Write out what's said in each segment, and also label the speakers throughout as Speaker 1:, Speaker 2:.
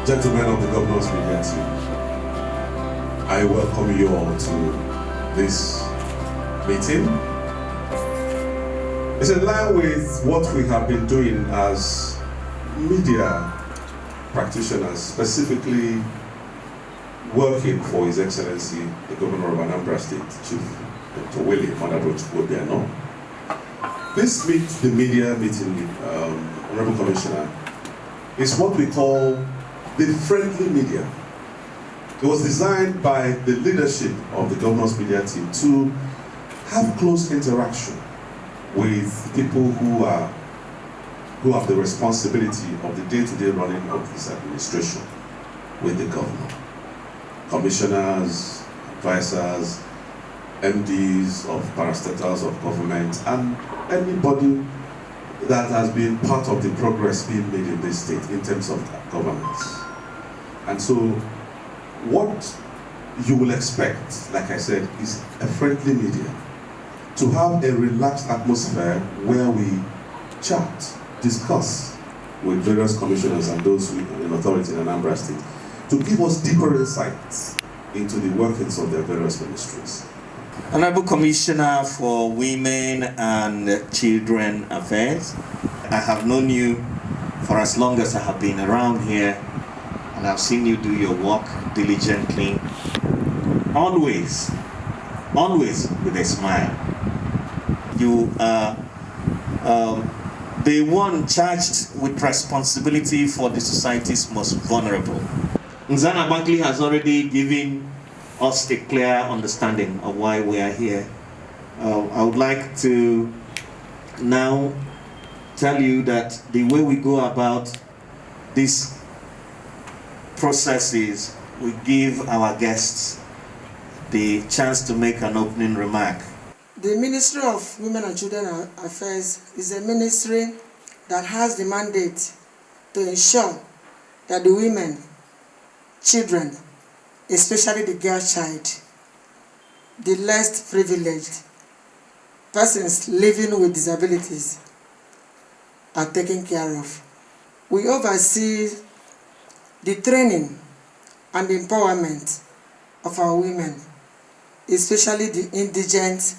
Speaker 1: Gentlemen of the Governor's Media Team, I welcome you all to this meeting. It's in line with what we have been doing as media practitioners, specifically working for His Excellency, the Governor of Anambra State, Chief Dr. William Obiano. This the media meeting, Honorable Commissioner, is what we call the friendly media. It was designed by the leadership of the Governor's Media Team to have close interaction with people who have the responsibility of the day-to-day running of this administration with the governor. Commissioners, advisors, MDs of parastatals of government, and anybody that has been part of the progress being made in this state in terms of governance. And so what you will expect, like I said, is a friendly media, to have a relaxed atmosphere where we chat, discuss with various commissioners and those in authority in Anambra State to give us deeper insights into the workings of their various ministries.
Speaker 2: Honorable Commissioner for Women and Children Affairs, I have known you for as long as I have been around here, and I've seen you do your work diligently, always with a smile. You are the one charged with responsibility for the society's most vulnerable. Nzana Bankli has already given us a clear understanding of why we are here. I would like to now tell you that the way we go about this process is we give our guests the chance to make an opening remark.
Speaker 3: The Ministry of Women and Children Affairs is a ministry that has the mandate to ensure that the women, children, especially the girl child, the less privileged, persons living with disabilities, are taken care of. We oversee the training and empowerment of our women, especially the indigent,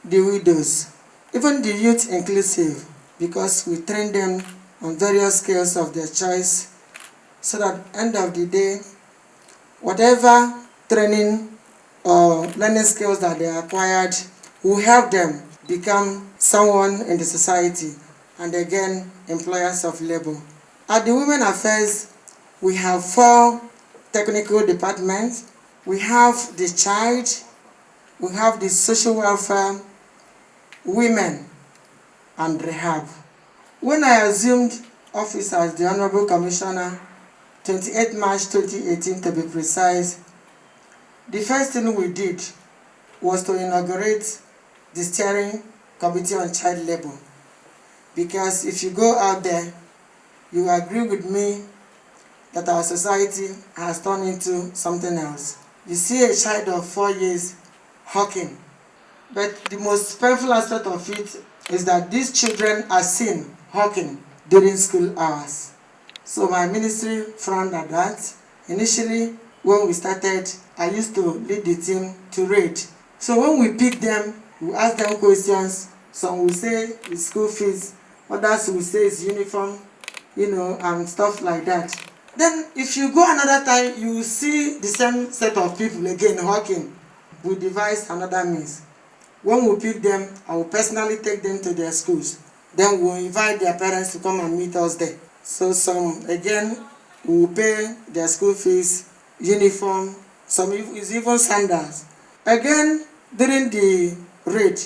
Speaker 3: the widows, even the youth inclusive, because we train them on various skills of their choice, so that at the end of the day, whatever training or learning skills that they acquired will help them become someone in the society and again employers of labor. At the Women Affairs, we have 4 technical departments. We have the child, we have the social welfare, women, and rehab. When I assumed office as the Honorable Commissioner, 28 March 2018 to be precise, the first thing we did was to inaugurate the Steering Committee on Child Labor. Because if you go out there, you agree with me that our society has turned into something else. You see a child of 4 years hawking, but the most painful aspect of it is that these children are seen hawking during school hours. So my ministry frowned at that. Initially, when we started, I used to lead the team to raid. So when we pick them, we ask them questions. Some will say it's school fees, others will say it's uniform, and stuff like that. Then if you go another time, you will see the same set of people again hawking. We devise another means. When we pick them, I will personally take them to their schools. Then we will invite their parents to come and meet us there. So some, again, we will pay their school fees, uniform, some is even sandals. Again, during the raid,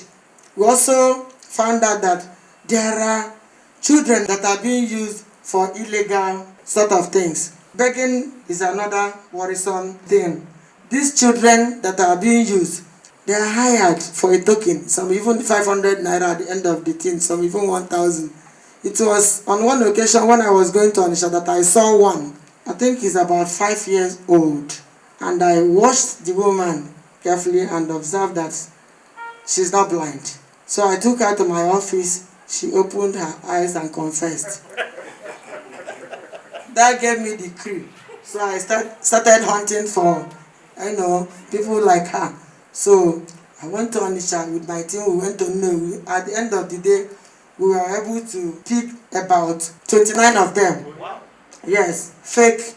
Speaker 3: we also found out that there are children that are being used for illegal sort of things. Begging is another worrisome thing. These children that are being used, they are hired for a token, some even 500 naira at the end of the thing, some even 1,000. It was on one occasion when I was going to Onitsha that I saw one. I think he's about 5 years old. And I watched the woman carefully and observed that she's not blind. So I took her to my office. She opened her eyes and confessed. That gave me the clue So I started hunting for, people like her. So I went to Onitsha with my team. We went to know. At the end of the day, we were able to pick about 29 of them. Yes, fake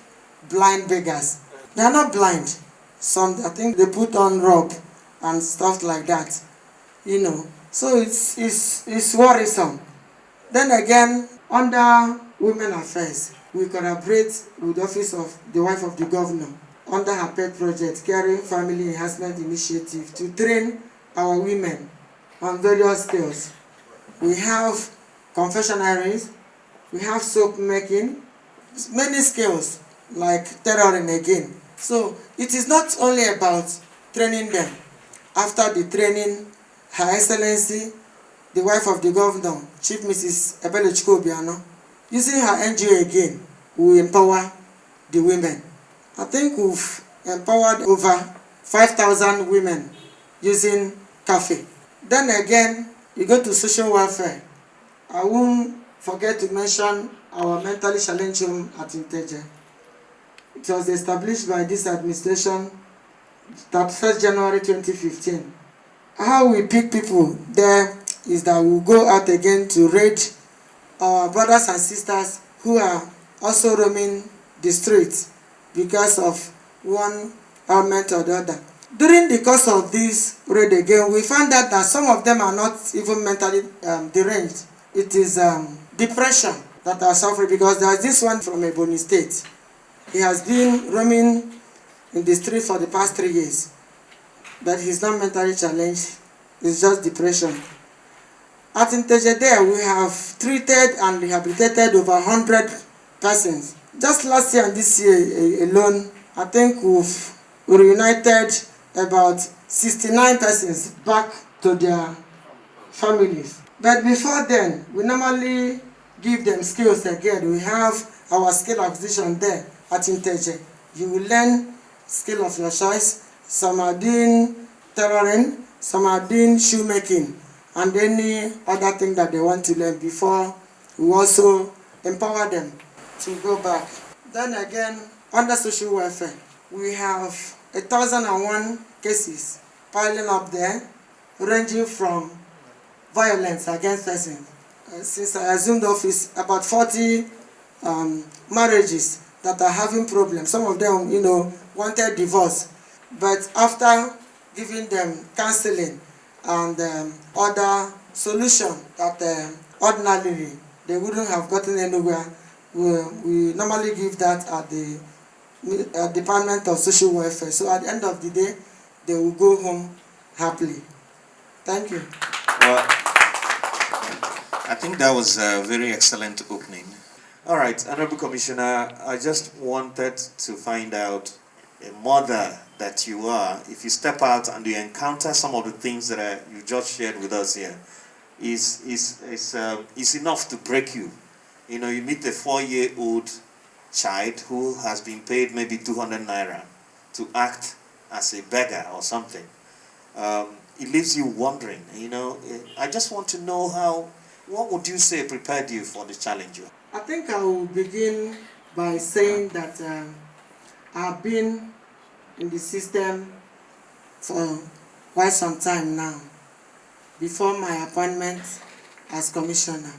Speaker 3: blind beggars. They are not blind. Some, I think they put on rope and stuff like that. So it's worrisome. Then again, under Women Affairs, we collaborate with the Office of the Wife of the Governor under her pet project, Caring Family Enhancement Initiative, to train our women on various skills. We have confectionaries, we have soap making, many skills like tailoring again. So it is not only about training them. After the training, Her Excellency, the wife of the governor, Chief Mrs. Obiano, using her NGO again, will empower the women. I think we've empowered over 5,000 women using cafe. Then again, you go to social welfare. I won't forget to mention our mentally challenged home at Inteje. It was established by this administration that 1st January 2015. How we pick people there is that we go out again to raid our brothers and sisters who are also roaming the streets because of one element or the other. During the course of this raid again, we found out that some of them are not even mentally deranged. It is depression that are suffering, because there is this one from Ebony State. He has been roaming in the street for the past 3 years, but he's not mentally challenged. It's just depression. At Inteje there, we have treated and rehabilitated over 100 persons. Just last year and this year alone, I think we've reunited about 69 persons back to their families. But before then, we normally give them skills again. We have our skill acquisition there at Inteje. You will learn skill of your choice. Some are doing tailoring, some are doing shoemaking, and any other thing that they want to learn before we also empower them to go back. Then again, under social welfare, we have 1,001 cases piling up there, ranging from violence against persons. Since I assumed office, about 40 marriages that are having problems. Some of them, wanted divorce. But after giving them counseling and other solution that ordinarily they wouldn't have gotten anywhere, we normally give that at the Department of Social Welfare. So at the end of the day, they will go home happily. Thank you.
Speaker 2: Well, I think that was a very excellent opening. All right, Honorable Commissioner, I just wanted to find out, a mother that you are, if you step out and you encounter some of the things that you just shared with us here, is enough to break you. You meet a 4-year-old child who has been paid maybe 200 naira to act as a beggar or something. It leaves you wondering, I just want to know what would you say prepared you for the challenge?
Speaker 3: I think I will begin by saying that I've been in the system for quite some time now, before my appointment as Commissioner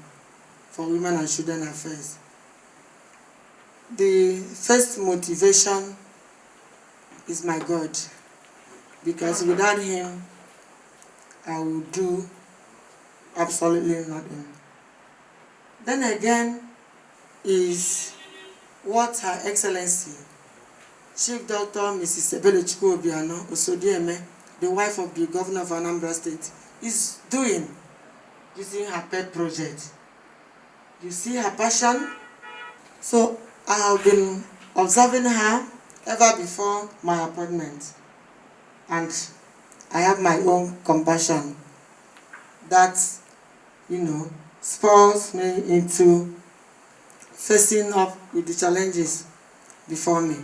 Speaker 3: for Women and Children Affairs. The first motivation is my God, because without Him, I will do absolutely nothing. Then again is what Her Excellency Chief Dr. Mrs. Obiano, Osodieme, the wife of the Governor of Anambra State, is doing using her pet project. You see her passion? So I have been observing her ever before my appointment, and I have my own compassion that, spurs me into facing up with the challenges before me.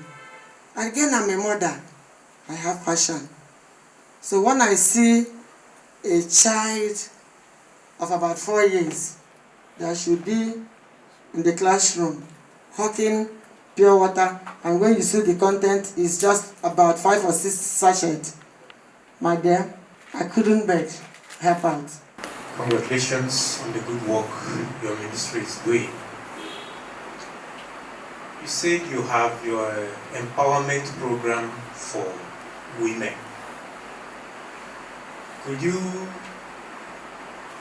Speaker 3: Again, I'm a mother. I have passion. So when I see a child of about 4 years that should be in the classroom, hawking pure water, and when you see the content is just about 5 or 6 sachets. My dear, I couldn't but help out.
Speaker 4: Congratulations on the good work your ministry is doing. You said you have your empowerment program for women. Could you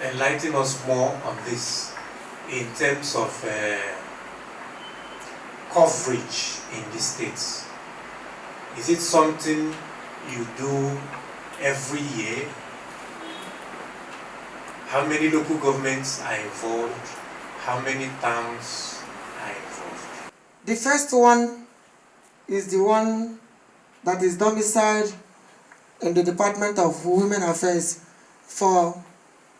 Speaker 4: enlighten us more on this in terms of coverage in the states? Is it something you do every year? How many local governments are involved? How many towns are involved?
Speaker 3: The first one is the one that is domiciled in the Department of Women Affairs for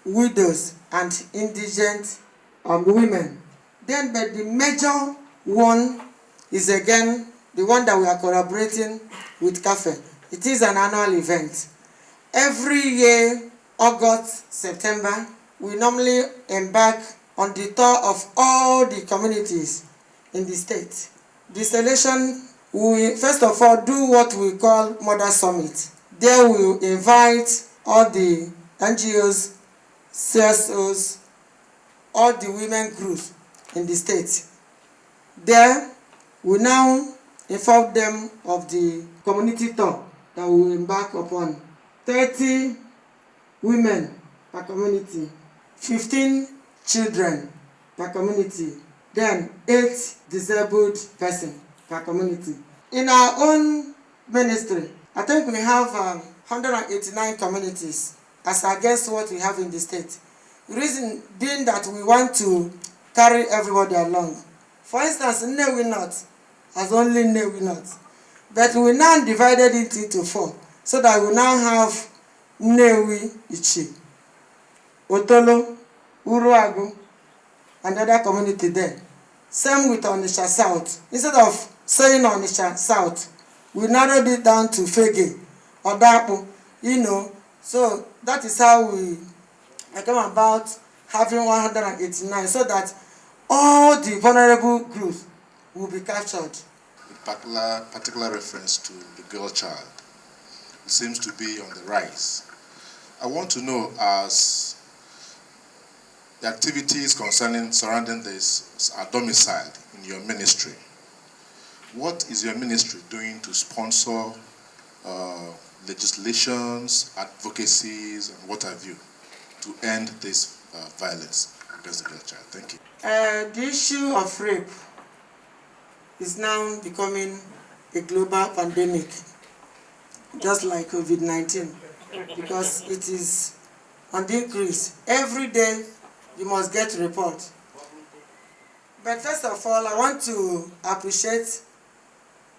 Speaker 3: widows and indigent women. Then, but the major one is again the one that we are collaborating with CAFE. It is an annual event. Every year, August, September, we normally embark on the tour of all the communities in the state. The selection, we first of all do what we call Mother Summit. There we invite all the NGOs, CSOs, all the women groups in the state. There, we now inform them of the community tour that we will embark upon. 30 women per community, 15 children per community, then 8 disabled persons per community. In our own ministry, I think we have 189 communities as against what we have in the state. The reason being that we want to carry everybody along. For instance, Nnewi North has only Nnewi North, but we now divided it into 4, so that we now have Nnewi Ichi, Otolo, Uruagu, and other community there. Same with Onitsha South. Instead of saying Onitsha South, we narrowed it down to Fege, Odapu, So that is how we come about having 189, so that all the vulnerable groups will be captured.
Speaker 5: A particular reference to the girl child seems to be on the rise. I want to know, as the activities surrounding this are domiciled in your ministry, what is your ministry doing to sponsor legislations, advocacies, and what have you, to end this violence against the girl child? Thank you.
Speaker 3: The issue of rape is now becoming a global pandemic, just like COVID-19, because it is on the increase. Every day you must get a report. But first of all, I want to appreciate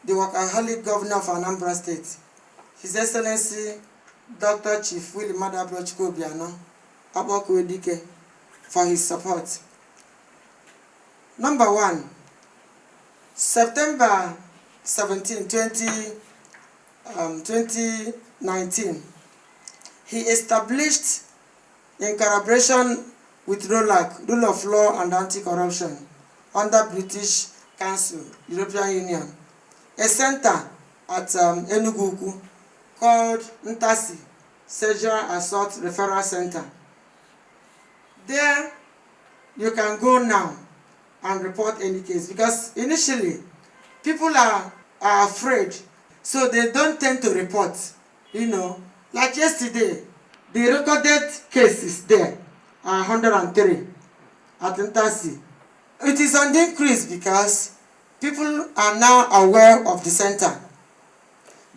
Speaker 3: the workaholic governor of Anambra State, His Excellency Dr. Chief Willie Madabrochko Obiano, Abokwedike, for his support. Number 1, September 17, 2019, he established, in collaboration with ROLAC, Rule of Law and Anti-Corruption, under British Council, European Union, a center at Enugu called Ntasi, Sexual Assault Referral Center. There, you can go now and report any case, because initially people are afraid, so they don't tend to report. Like yesterday, the recorded cases there are 103 at Ntasi. It is on the increase because people are now aware of the center.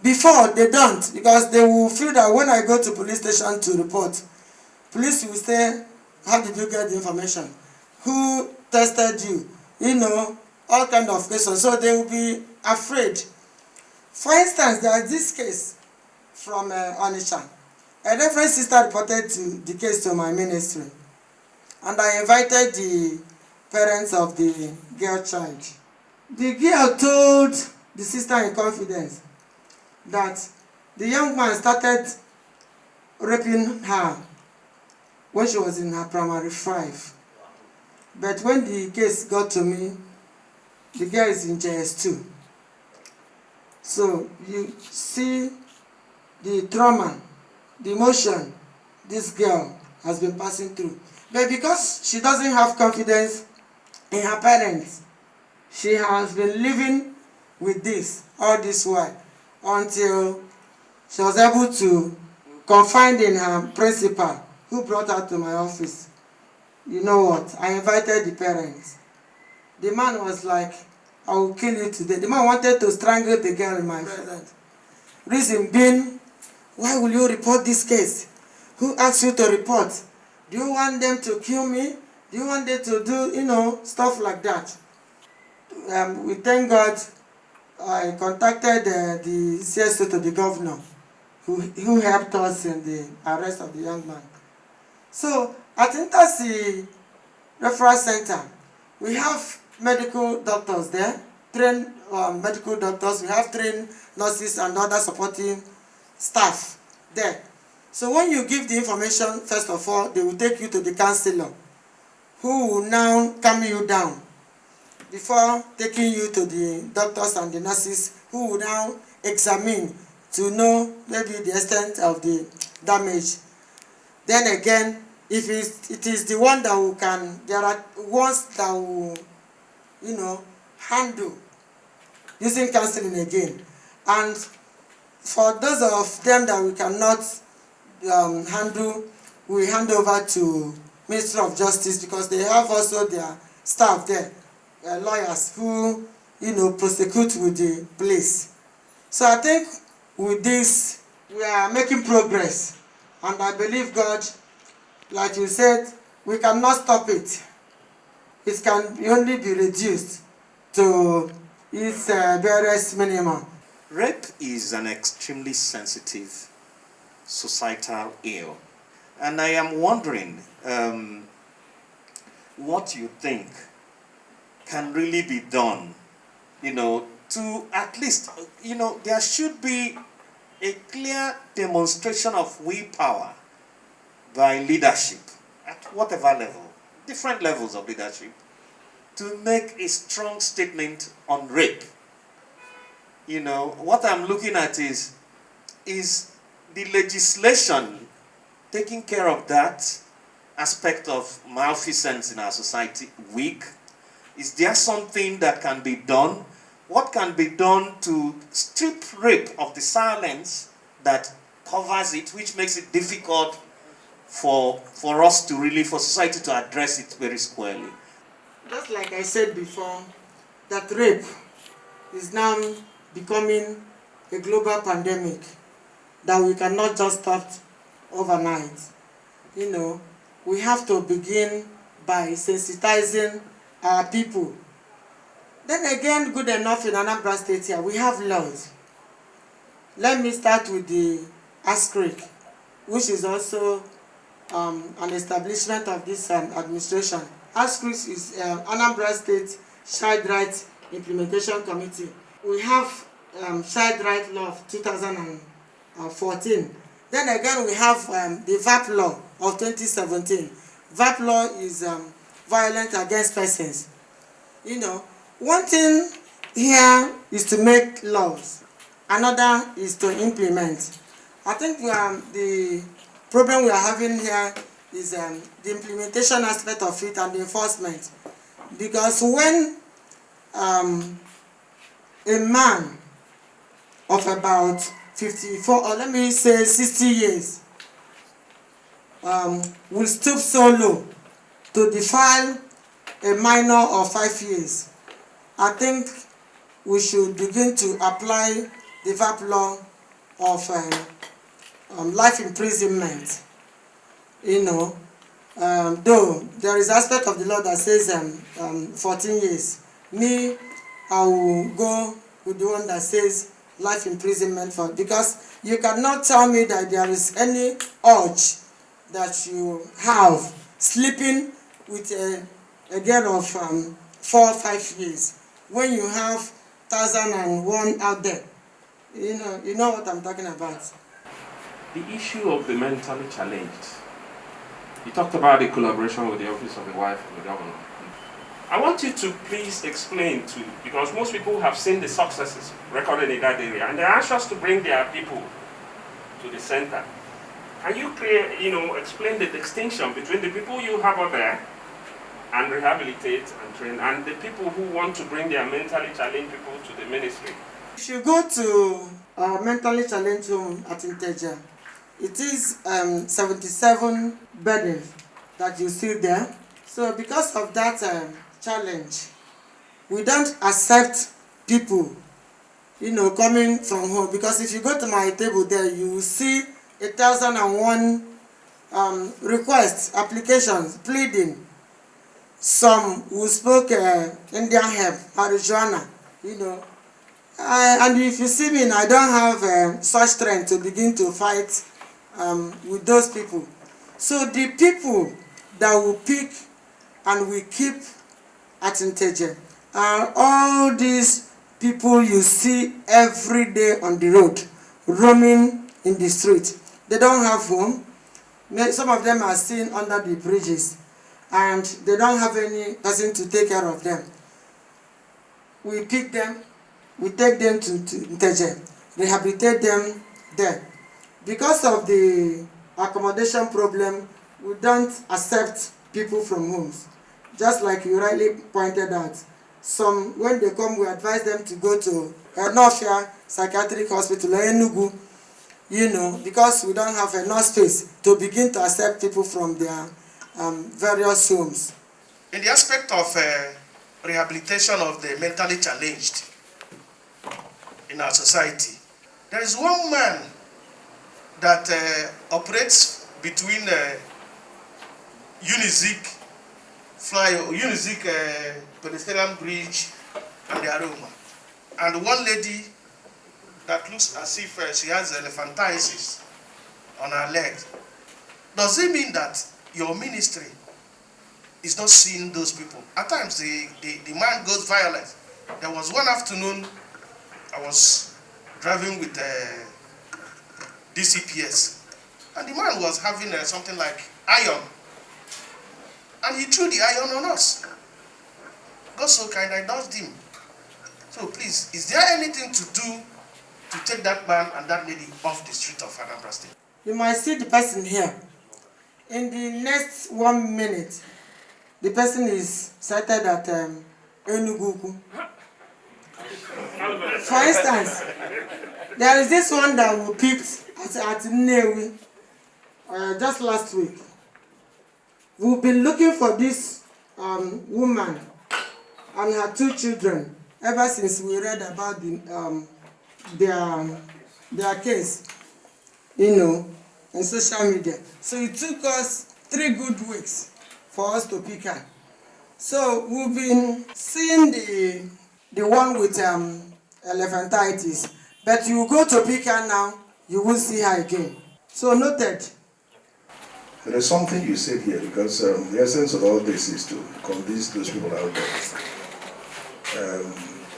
Speaker 3: Before, they don't, because they will feel that when I go to police station to report, police will say, how did you get the information? Who tested you? All kind of questions. So they will be afraid. For instance, there is this case from Onitsha. A reference sister reported the case to my ministry, and I invited the parents of the girl child. The girl told the sister in confidence that the young man started raping her when she was in her primary 5. But when the case got to me, the girl is in JS2. So you see the trauma, the emotion this girl has been passing through. But because she doesn't have confidence in her parents, she has been living with this all this while until she was able to confide in her principal, who brought her to my office. You know what? I invited the parents. The man was like, I will kill you today. The man wanted to strangle the girl in my presence. Reason being, why will you report this case? Who asked you to report? Do you want them to kill me? Do you want them to do, stuff like that? We thank God I contacted the CSO to the governor, who helped us in the arrest of the young man. So at Intasi Referral Center, we have medical doctors there, trained medical doctors, we have trained nurses and other supporting staff there. So when you give the information, first of all, they will take you to the counselor, who will now calm you down before taking you to the doctors and the nurses, who will now examine to know maybe the extent of the damage. Then again, if it is the one that we can, there are ones that will, handle using counseling again. And for those of them that we cannot handle, we hand over to Ministry of Justice, because they have also their staff there, lawyers who, prosecute with the police. So I think with this, we are making progress. And I believe God, like you said, we cannot stop it. It can only be reduced to its barest minimum.
Speaker 2: Rape is an extremely sensitive societal ill. And I am wondering what you think can really be done, to at least, there should be a clear demonstration of willpower by leadership at whatever level, different levels of leadership, to make a strong statement on rape. What I'm looking at is the legislation taking care of that aspect of malfeasance in our society weak? Is there something that can be done? What can be done to strip rape of the silence that covers it, which makes it difficult for us to really, for society to address it very squarely?
Speaker 3: Just like I said before, that rape is now becoming a global pandemic that we cannot just stop overnight. We have to begin by sensitizing our people. Then again, good enough in Anambra State here, we have laws. Let me start with the ASCRIC, which is also an establishment of this administration. ASCRIC is Anambra State Child Rights Implementation Committee. We have Child Rights Law of 2014. Then again, we have the VAP Law of 2017. VAP Law is Violence Against Persons. One thing here is to make laws. Another is to implement. I think the problem we are having here is the implementation aspect of it and the enforcement. Because when a man of about 54, or let me say 60 years, will stoop so low to defile a minor of 5 years, I think we should begin to apply the VAP law of life imprisonment. Though there is aspect of the law that says 14 years. Me, I will go with the one that says life imprisonment because you cannot tell me that there is any urge that you have sleeping with a girl of 4 or 5 years when you have 1,001 out there. You know what I'm talking about.
Speaker 6: The issue of the mentally challenged. You talked about the collaboration with the Office of the Wife and the Governor. I want you to please explain to, because most people have seen the successes recorded in that area, and they're anxious to bring their people to the center. Can you explain the distinction between the people you have out there and rehabilitate and train, and the people who want to bring their mentally challenged people to the ministry?
Speaker 3: If you go to our mentally challenged home at Inteja, it is 77 beddings that you see there. So because of that challenge, we don't accept people, coming from home. Because if you go to my table there, you will see 1,001 requests, applications, pleading. Some who spoke Indian hemp, marijuana, and if you see me, I don't have such strength to begin to fight with those people. So the people that we pick and we keep at Inteja are all these people you see every day on the road, roaming in the street. They don't have home. Some of them are seen under the bridges, and they don't have any person to take care of them. We pick them, we take them to Inteja, rehabilitate them there. Because of the accommodation problem, we don't accept people from homes. Just like you rightly pointed out, some, when they come, we advise them to go to Northia Psychiatric Hospital or Enugu, because we don't have enough space to begin to accept people from their various homes.
Speaker 7: In the aspect of rehabilitation of the mentally challenged in our society, there is one man that operates between Unizik pedestrian bridge and the Aroma, and one lady that looks as if she has elephantiasis on her leg. Does it mean that your ministry is not seeing those people? At times the man goes violent. There was one afternoon I was driving with DCPS, and the man was having something like iron, and he threw the iron on us. God so kind, I dodged him. So please, is there anything to do to take that man and that lady off the street of Anambra State?
Speaker 3: You might see the person here. In the next 1 minute, the person is sighted at Enugu. For instance, there is this one that we picked at Nnewi just last week. We've been looking for this woman and her 2 children ever since we read about their case, in social media. So it took us 3 good weeks for us to pick her. So we've been seeing the one with elephantiasis, but you go to pick her now, you will see her again. So noted.
Speaker 8: There is something you said here, because the essence of all this is to convince those people out there.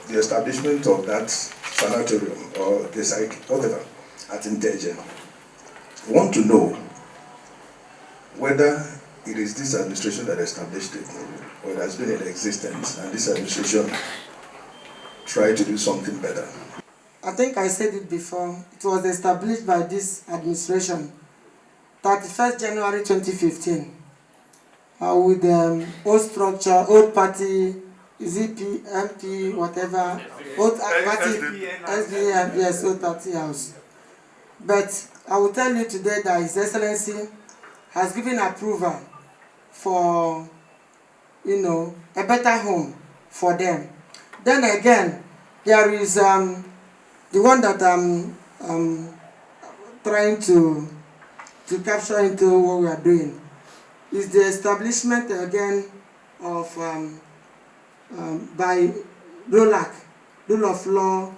Speaker 8: The establishment of that sanatorium or the whatever at Inteja, I want to know whether it is this administration that established it, or it has been in existence and this administration tried to do something better.
Speaker 3: I think I said it before. It was established by this administration 31st January 2015 with old structure, old party, ZP, MP, whatever, old party, SDA, yes, old party house. But I will tell you today that His Excellency has given approval for, a better home for them. Then again, there is the one that I'm trying to capture into what we are doing, is the establishment again of by ROLAC, Rule of Law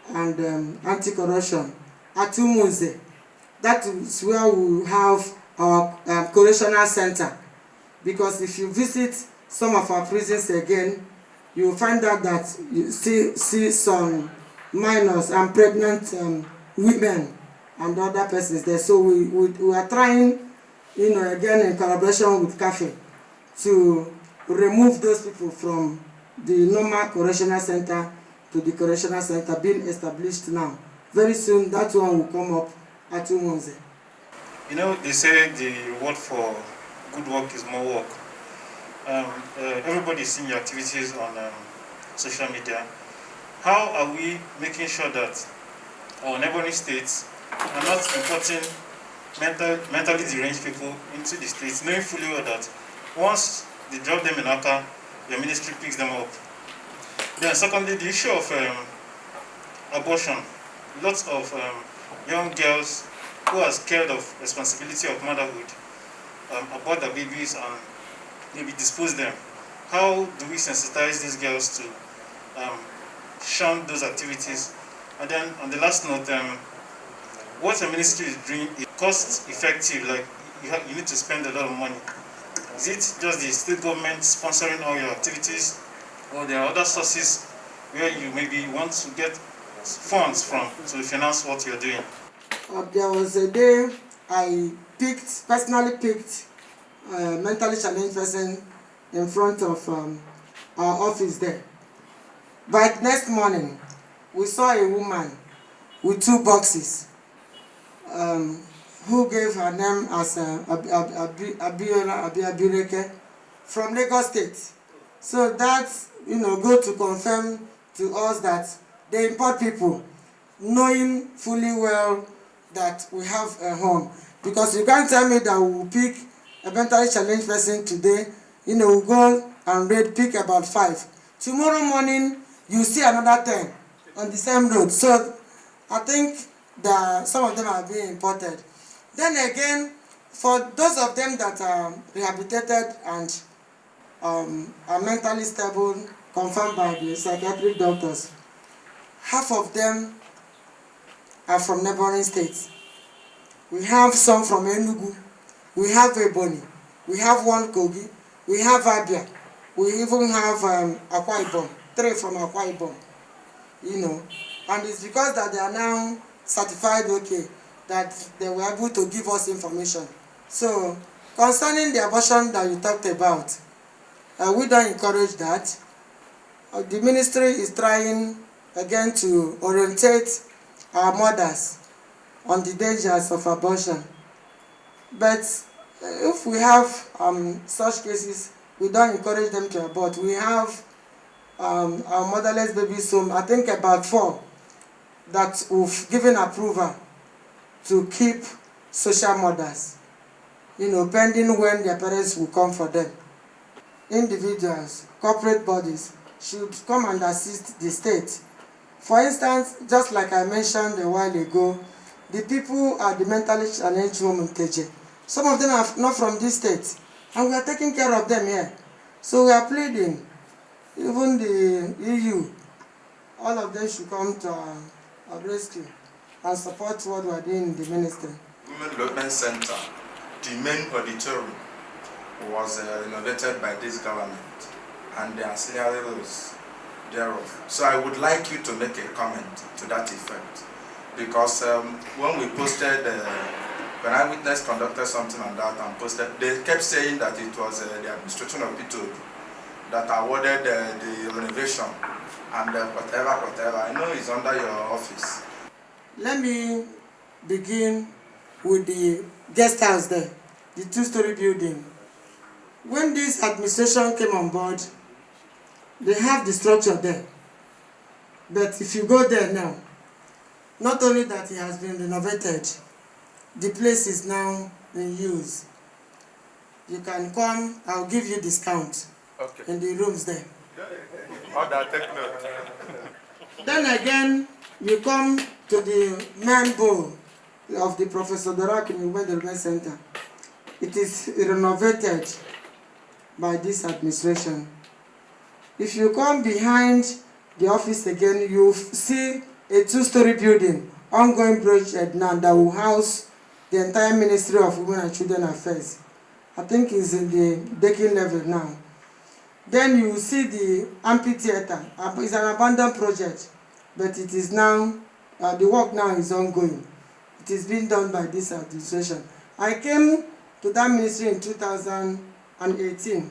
Speaker 3: and Anti-Corruption, at Mezue. That is where we have our correctional center. Because if you visit some of our prisons again, you will find out that you see some minors and pregnant women and other persons there. So we are trying, again in collaboration with CAFE, to remove those people from the normal correctional center to the correctional center being established now. Very soon that one will come up at Umonze.
Speaker 4: You know, they say the reward for good work is more work. Everybody's seeing your activities on social media. How are we making sure that our neighboring states are not importing mentally deranged people into the states, knowing fully well that once they drop them in Accra, your ministry picks them up? Then secondly, the issue of abortion. Lots of young girls who are scared of responsibility of motherhood abort their babies and maybe dispose them. How do we sensitize these girls to shun those activities? And then on the last note, what the ministry is doing is cost effective, like you need to spend a lot of money. Is it just the state government sponsoring all your activities, or there are other sources where you maybe want to get funds from to finance what you're doing?
Speaker 3: There was a day I personally picked a mentally challenged person in front of our office there. But next morning, we saw a woman with 2 boxes who gave her name as Abireke from Lagos State. So that's, go to confirm to us that they import people, knowing fully well that we have a home. Because you can't tell me that we will pick a mentally challenged person today, we go and pick about 5. Tomorrow morning, you see another 10 on the same road. So I think that some of them are being imported. Then again, for those of them that are rehabilitated and are mentally stable, confirmed by the psychiatric doctors, half of them are from neighboring states. We have some from Enugu, we have Ebonyi, we have one Kogi, we have Abia, we even have Akwa Ibom, 3 from Akwa Ibom, and it's because that they are now certified okay, that they were able to give us information. So, concerning the abortion that you talked about, we don't encourage that. The ministry is trying again to orientate our mothers on the dangers of abortion. But if we have such cases, we don't encourage them to abort. We have our motherless babies home, I think about 4, that we've given approval to keep social mothers, pending when their parents will come for them. Individuals, corporate bodies should come and assist the state. For instance, just like I mentioned a while ago, the people at the mentally challenged home in Teje, some of them are not from this state, and we are taking care of them here. So we are pleading, even the EU, all of them should come to our rescue and support what we are doing in the ministry.
Speaker 5: Women Development Center, the main auditorium, was renovated by this government, and the ancillary roads thereof. So I would like you to make a comment to that effect, because when we posted, when Eyewitness conducted something on that and posted, they kept saying that it was the administration of P2 that awarded the renovation and whatever. I know it's under your office.
Speaker 3: Let me begin with the guest house there, the 2-story building. When this administration came on board, they have the structure there. But if you go there now, not only that it has been renovated, the place is now in use. You can come, I'll give you discount in the rooms there.
Speaker 5: Take note.
Speaker 3: Then again, you come to the main bowl of the Professor Dorak in the Women Development Center. It is renovated by this administration. If you come behind the office again, you see a 2-story building, ongoing project now that will house the entire Ministry of Women and Children Affairs. I think it's in the decking level now. Then you see the amphitheater. It's an abandoned project, but it is now, the work now is ongoing. It is being done by this administration. I came to that ministry in 2018.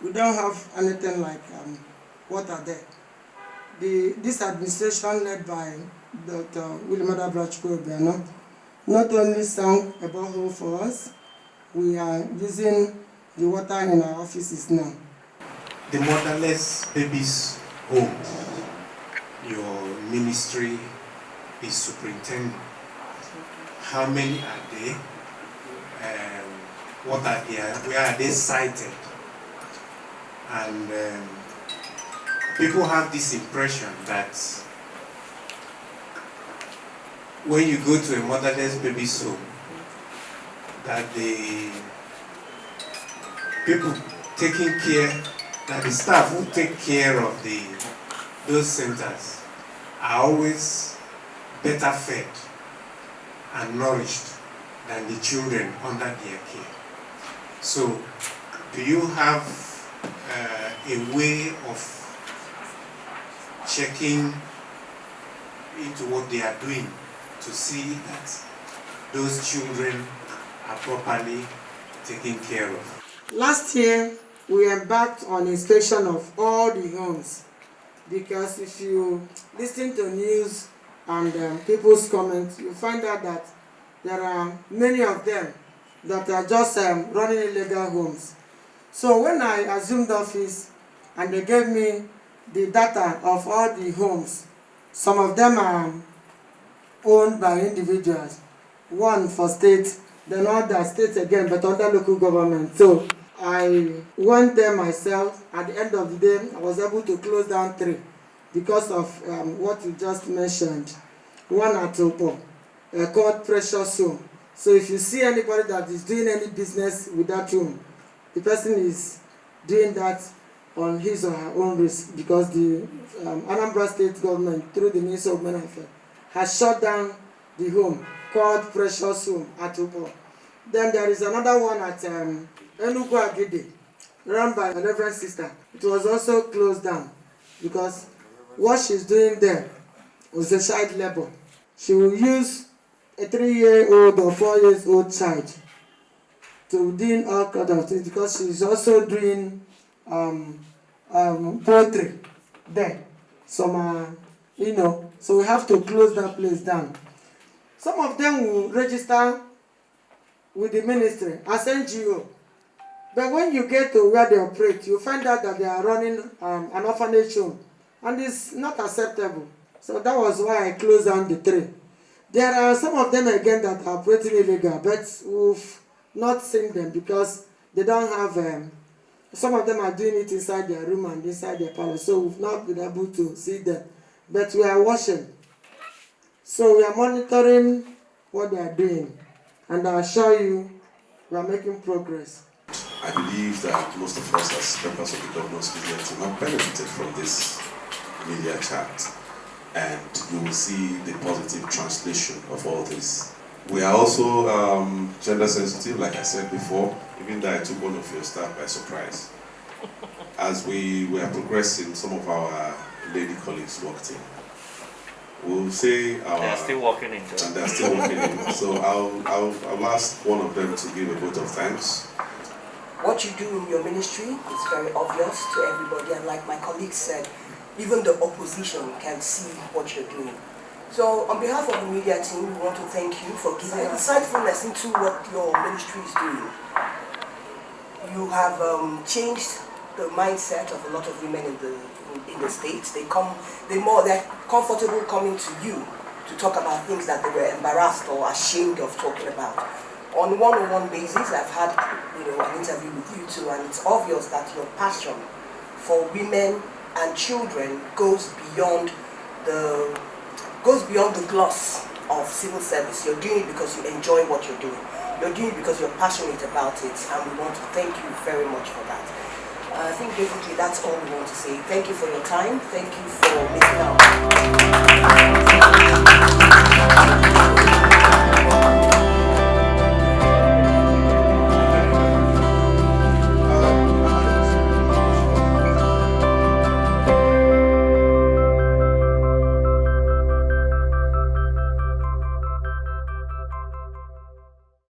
Speaker 3: We don't have anything like water there. This administration led by Dr. William Obiano not only sang a borehole for us, we are using the water in our offices now.
Speaker 9: The motherless babies home, your ministry is superintending. How many are there? What are they? Where are they sited? And people have this impression that when you go to a motherless baby's home, that the people taking care, that the staff who take care of those centers are always better fed and nourished than the children under their care. So, do you have a way of checking into what they are doing to see that those children are properly taken care of?
Speaker 3: Last year, we embarked on inspection of all the homes, because if you listen to news and people's comments, you find out that there are many of them that are just running illegal homes. So when I assumed office and they gave me the data of all the homes, some of them are owned by individuals, one for state, then other state again, but under local government. So I went there myself. At the end of the day, I was able to close down 3 because of what you just mentioned. One at Opo, called Precious Home. So if you see anybody that is doing any business with that room, the person is doing that on his or her own risk, because the Anambra State government, through the Ministry of Women Affairs, has shut down the home called Precious Home at Opo. Then there is another one at Enugu Agide, run by a Reverend Sister. It was also closed down because what she's doing there was a child labor. She will use a 3-year-old or 4-year-old child to doing all kinds of things, because she's also doing poultry there. Some so we have to close that place down. Some of them will register with the ministry as NGO. But when you get to where they operate, you find out that they are running an orphanage home, and it's not acceptable. So that was why I closed down the 3. There are some of them again that are operating illegal, but we've not seen them because they don't have, some of them are doing it inside their room and inside their palace, so we've not been able to see them. But we are watching. So we are monitoring what they are doing, and I assure you, we are making progress.
Speaker 1: I believe that most of us as members of the governor's media team have benefited from this media chat, and you will see the positive translation of all this. We are also gender sensitive, like I said before, even though I took one of your staff by surprise. As we were progressing, some of our lady colleagues walked in. We'll say
Speaker 2: They are still walking in.
Speaker 1: and they're still walking in. So I'll ask one of them to give a vote of thanks.
Speaker 10: What you do in your ministry is very obvious to everybody, and like my colleague said, even the opposition can see what you're doing. So on behalf of the media team, we want to thank you for giving insightfulness into what your ministry is doing. You have changed the mindset of a lot of women in the States. They're comfortable coming to you to talk about things that they were embarrassed or ashamed of talking about. On a one-on-one basis, I've had an interview with you too, and it's obvious that your passion for women and children goes beyond the gloss of civil service. You're doing it because you enjoy what you're doing. You're doing it because you're passionate about it, and we want to thank you very much for that. I think basically that's all we want to say. Thank you for your time. Thank you for making out.